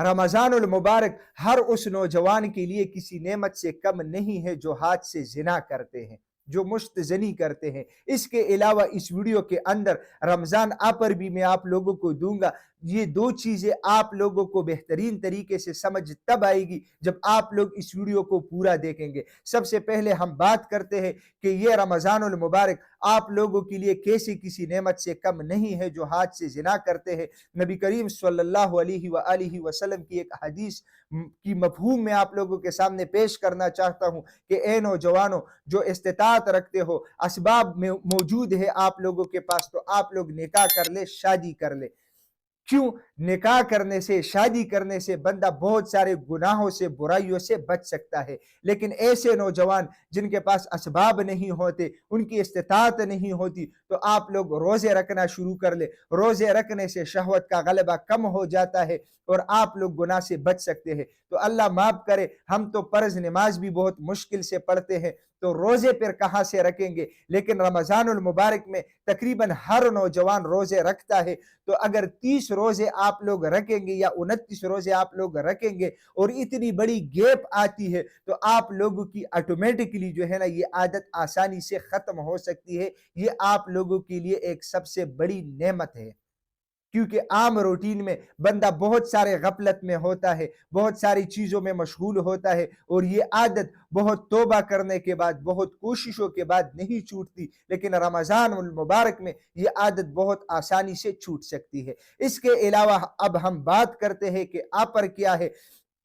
رمضان المبارک ہر اس نوجوان کے لیے کسی نعمت سے کم نہیں ہے جو ہاتھ سے زنا کرتے ہیں، جو مشت زنی کرتے ہیں۔ اس کے علاوہ اس ویڈیو کے اندر رمضان پر بھی میں آپ لوگوں کو دوں گا۔ یہ دو چیزیں آپ لوگوں کو بہترین طریقے سے سمجھ تب آئے گی جب آپ لوگ اس ویڈیو کو پورا دیکھیں گے۔ سب سے پہلے ہم بات کرتے ہیں کہ یہ رمضان المبارک آپ لوگوں کے لیے کیسی کسی نعمت سے کم نہیں ہے جو ہاتھ سے زنا کرتے ہیں۔ نبی کریم صلی اللہ علیہ وآلہ وسلم کی ایک حدیث کی مفہوم میں آپ لوگوں کے سامنے پیش کرنا چاہتا ہوں کہ اے نوجوانوں جو استطاعت رکھتے ہو، اسباب میں موجود ہے آپ لوگوں کے پاس، تو آپ لوگ نکاح کر لے، شادی کر لے۔ کیوں؟ نکاح کرنے سے، شادی کرنے سے بندہ بہت سارے گناہوں سے، برائیوں سے بچ سکتا ہے۔ لیکن ایسے نوجوان جن کے پاس اسباب نہیں ہوتے، ان کی استطاعت نہیں ہوتی، تو آپ لوگ روزے رکھنا شروع کر لے۔ روزے رکھنے سے شہوت کا غلبہ کم ہو جاتا ہے اور آپ لوگ گناہ سے بچ سکتے ہیں۔ تو اللہ معاف کرے، ہم تو فرض نماز بھی بہت مشکل سے پڑھتے ہیں، تو روزے پھر کہاں سے رکھیں گے؟ لیکن رمضان المبارک میں تقریباً ہر نوجوان روزے رکھتا ہے۔ تو اگر 30 روزے آپ لوگ رکھیں گے یا 29 روزے آپ لوگ رکھیں گے اور اتنی بڑی گیپ آتی ہے، تو آپ لوگوں کی آٹومیٹکلی جو ہے نا یہ عادت آسانی سے ختم ہو سکتی ہے۔ یہ آپ لوگوں کے لیے ایک سب سے بڑی نعمت ہے، کیونکہ عام روٹین میں بندہ بہت سارے غفلت میں ہوتا ہے، بہت ساری چیزوں میں مشغول ہوتا ہے، اور یہ عادت بہت توبہ کرنے کے بعد، بہت کوششوں کے بعد نہیں چھوٹتی، لیکن رمضان المبارک میں یہ عادت بہت آسانی سے چھوٹ سکتی ہے۔ اس کے علاوہ اب ہم بات کرتے ہیں کہ پر کیا ہے۔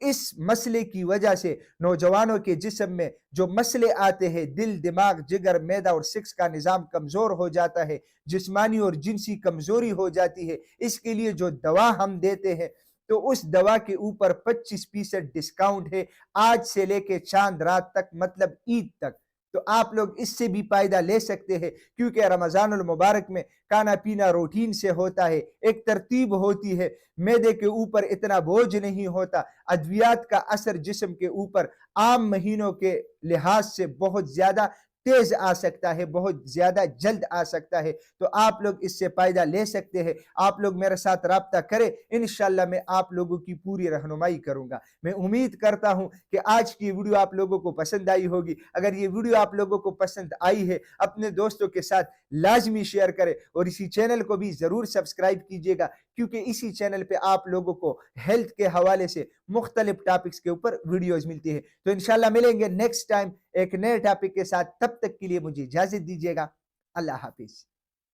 اس مسئلے کی وجہ سے نوجوانوں کے جسم میں جو مسئلے آتے ہیں، دل، دماغ، جگر، معدہ اور سیکس کا نظام کمزور ہو جاتا ہے، جسمانی اور جنسی کمزوری ہو جاتی ہے۔ اس کے لیے جو دوا ہم دیتے ہیں، تو اس دوا کے اوپر 25% ڈسکاؤنٹ ہے، آج سے لے کے چاند رات تک، مطلب عید تک۔ تو آپ لوگ اس سے بھی فائدہ لے سکتے ہیں، کیونکہ رمضان المبارک میں کھانا پینا روٹین سے ہوتا ہے، ایک ترتیب ہوتی ہے، معدے کے اوپر اتنا بوجھ نہیں ہوتا، ادویات کا اثر جسم کے اوپر عام مہینوں کے لحاظ سے بہت زیادہ تیز آ سکتا ہے، بہت زیادہ جلد آ سکتا ہے۔ تو آپ لوگ اس سے فائدہ لے سکتے ہیں۔ آپ لوگ میرے ساتھ رابطہ کریں، انشاءاللہ میں آپ لوگوں کی پوری رہنمائی کروں گا۔ میں امید کرتا ہوں کہ آج کی ویڈیو آپ لوگوں کو پسند آئی ہوگی۔ اگر یہ ویڈیو آپ لوگوں کو پسند آئی ہے، اپنے دوستوں کے ساتھ لازمی شیئر کریں، اور اسی چینل کو بھی ضرور سبسکرائب کیجیے گا، کیونکہ اسی چینل پہ آپ لوگوں کو ہیلتھ کے حوالے سے مختلف ٹاپکس کے اوپر ویڈیوز ملتی ہیں۔ تو انشاءاللہ ملیں گے نیکسٹ ٹائم ایک نئے ٹاپک کے ساتھ۔ تب تک کے لیے مجھے اجازت دیجیے گا۔ اللہ حافظ۔